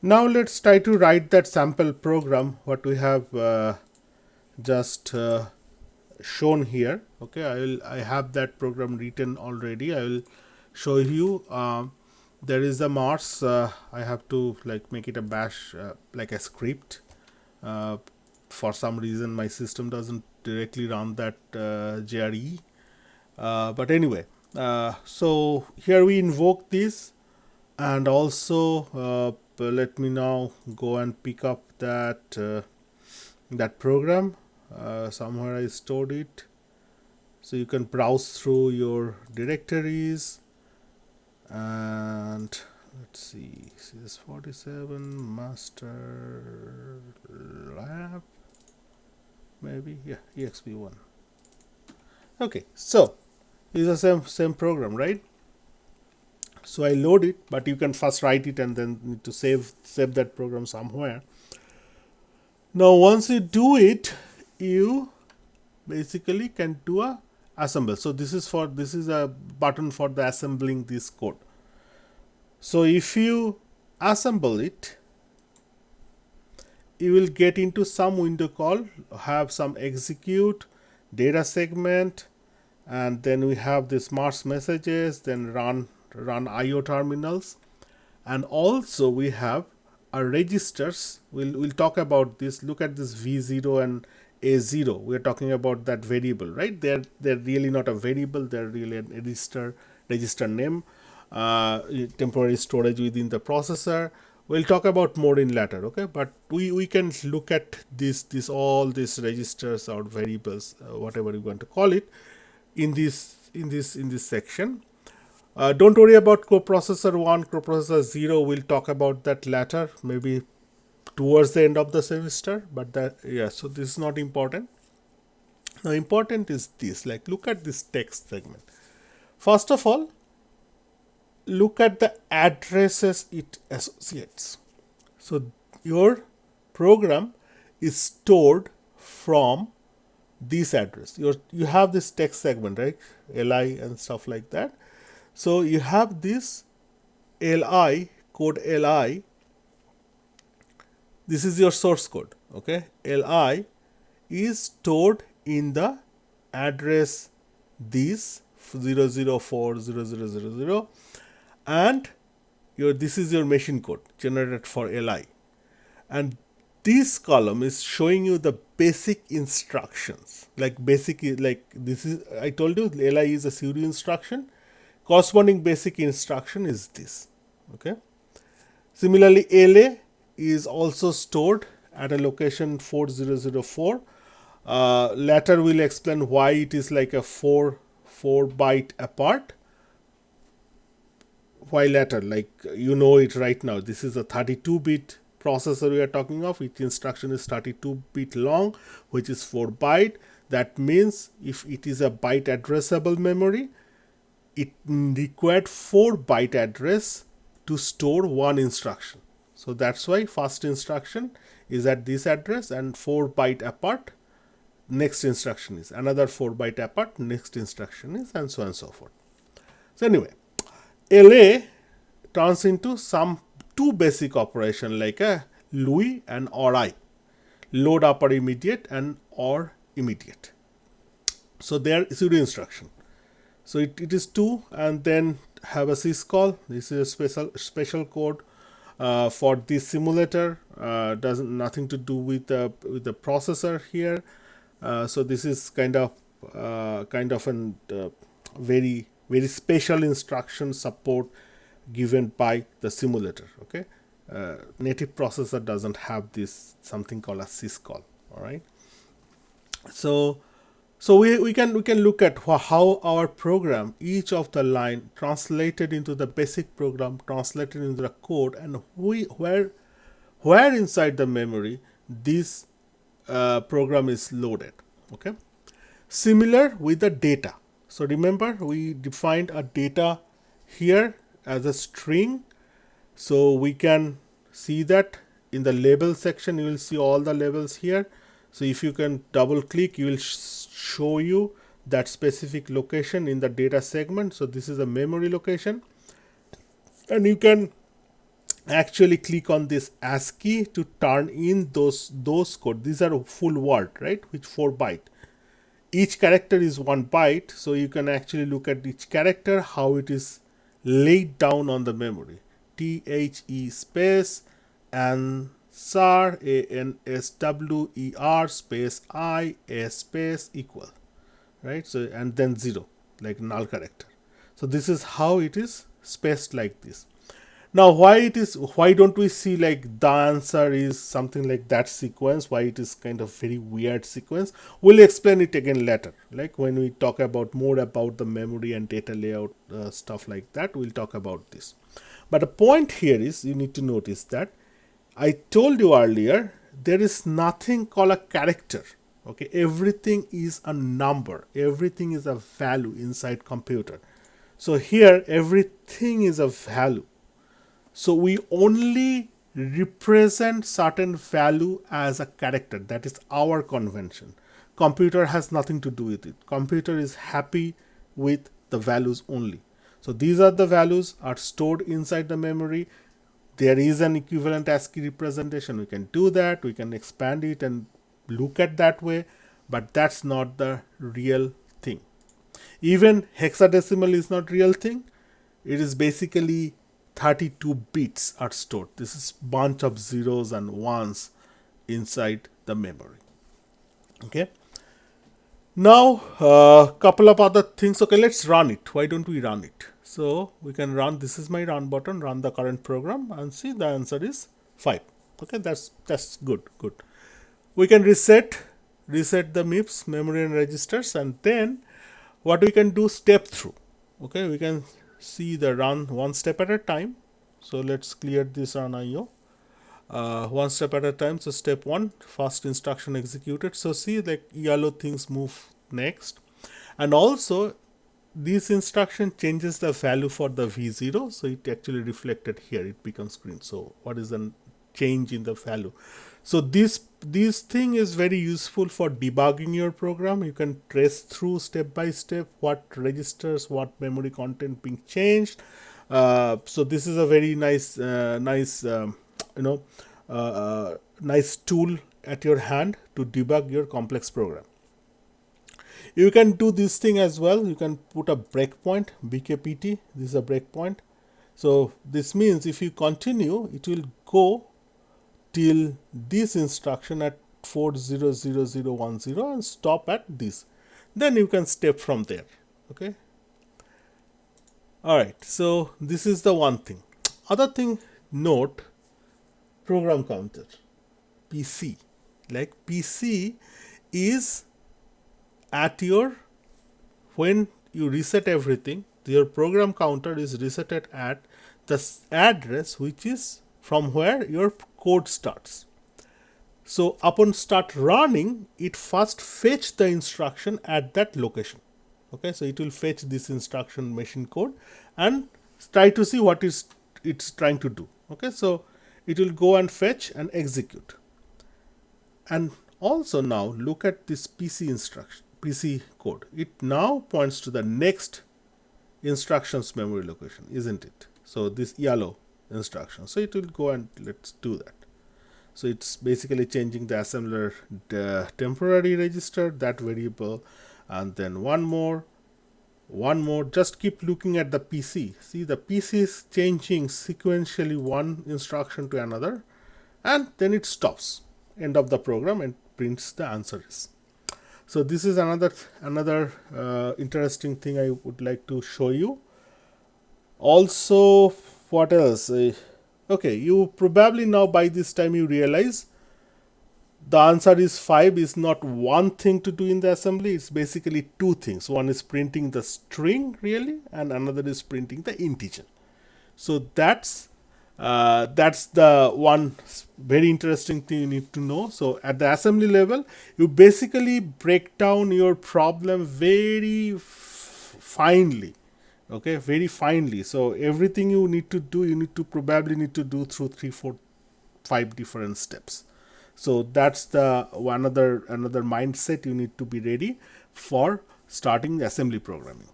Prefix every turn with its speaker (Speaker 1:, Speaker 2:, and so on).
Speaker 1: Now let's try to write that sample program what we have just shown here. Okay, I have that program written already. I will show you. There is a Mars. I have to like make it a bash, like a script. uh, for some reason my system doesn't directly run that JRE, but anyway, so here we invoke this, and also let me now go and pick up that program. Somewhere I stored it, so you can browse through your directories. And let's see, CS47 master lab, maybe, yeah, exp1. Okay, so it's the same program, right? So I load it, but you can first write it and then need to save that program somewhere. Now once you do it, you basically can do a assemble. So this is a button for the assembling this code. So if you assemble it, you will get into some window called have some execute data segment, and then we have this Mars messages, then run IO terminals, and also we have our registers. We'll talk about this. Look at this V0 and A0. We're talking about that variable, right? They're really not a variable. They're really a register name, temporary storage within the processor. We'll talk about more in later, okay? But we can look at all these registers or variables, whatever you want to call it, in this section. Don't worry about coprocessor 1, coprocessor 0. We'll talk about that later, maybe towards the end of the semester. But that, yeah, so this is not important. Now important is this, like look at this text segment. First of all, look at the addresses it associates. So your program is stored from this address. You have this text segment, right? LI and stuff like that. So you have this LI, code LI. This is your source code, okay? LI is stored in the address this 0040000, and this is your machine code generated for LI, and this column is showing you the basic instructions, like this is, I told you LI is a pseudo instruction. Corresponding basic instruction is this, okay? Similarly, LA is also stored at a location 4004. Later we'll explain why it is like a 4 byte apart. Why later? Like you know it right now. This is a 32-bit processor we are talking of. Each instruction is 32-bit long, which is 4 byte. That means if it is a byte addressable memory, it required 4 byte address to store one instruction. So that's why first instruction is at this address and 4 byte apart. Next instruction is another 4 byte apart. Next instruction is, and so on and so forth. So anyway, LA turns into some two basic operation like a LUI and ORI, load upper immediate and OR immediate. So they are pseudo instruction. So it is 2, and then have a syscall. This is a special code for this simulator. Nothing to do with the processor here. So this is kind of an very special instruction support given by the simulator. Okay, native processor doesn't have this something called a syscall. All right. So we can look at how our program, each of the line translated into the basic program, translated into the code, and where inside the memory this program is loaded. Okay. Similar with the data. So remember we defined a data here as a string. So we can see that in the label section. You will see all the labels here. So if you can double click, you will show you that specific location in the data segment. So this is a memory location, and you can actually click on this ASCII to turn in those code. These are full word, right, which 4 byte. Each character is 1 byte, so you can actually look at each character, how it is laid down on the memory. THE space answer, ANSWER space I S space equal, right? So and then 0, like null character. So this is how it is spaced like this. Now why don't we see like the answer is something like that sequence, why it is kind of very weird sequence? We'll explain it again later, like when we talk about more about the memory and data layout stuff like that, we'll talk about this. But the point here is you need to notice that I told you earlier there is nothing called a character. Okay, everything is a number, everything is a value inside computer. So here everything is a value. So we only represent certain value as a character. That is our convention. Computer has nothing to do with it. Computer is happy with the values only. So these are the values are stored inside the memory. There is an equivalent ASCII representation. We can do that. We can expand it and look at that way. But that's not the real thing. Even hexadecimal is not real thing. It is basically 32 bits are stored. This is bunch of zeros and ones inside the memory. Okay. Now couple of other things. Okay, let's run it. Why don't we run it? So we can run. This is my run button. Run the current program and see the answer is 5. Okay, that's good. We can reset the MIPS, memory and registers, and then what we can do, step through. Okay, we can see the run one step at a time. So let's clear this on IO. One step at a time. So step 1, first instruction executed. So see, like yellow things move next, and also this instruction changes the value for the V0. So it actually reflected here. It becomes green. So what is the change in the value? So this thing is very useful for debugging your program. You can trace through step by step what registers, what memory content being changed. So this is a very nice nice tool at your hand to debug your complex program. You can do this thing as well. You can put a breakpoint, BKPT. This is a breakpoint. So this means if you continue, it will go till this instruction at 400010 and stop at this. Then you can step from there. Okay. All right. So this is the one thing. Other thing, note program counter, PC. Like PC is at your, when you reset everything, your program counter is resetted at the address which is from where your code starts. So upon start running, it first fetch the instruction at that location. Okay, so it will fetch this instruction machine code and try to see what is it's trying to do. Okay, so it will go and fetch and execute. And also now look at this PC instruction, PC code. It now points to the next instructions memory location, isn't it? So this yellow instruction. So it will go and let's do that. So it's basically changing the assembler the temporary register, that variable, and then one more. Just keep looking at the PC. See, the PC is changing sequentially one instruction to another, and then it stops. End of the program and prints the answers. So this is another interesting thing I would like to show you. Also, what else? Okay, you probably now by this time you realize the answer is 5 is not one thing to do in the assembly. It's basically two things. One is printing the string really, and another is printing the integer. So that's the one very interesting thing you need to know. So at the assembly level, you basically break down your problem very finely. Okay, very finely. So everything you need to do, you need to probably do through 3, 4, 5 different steps. So that's the another mindset you need to be ready for starting assembly programming.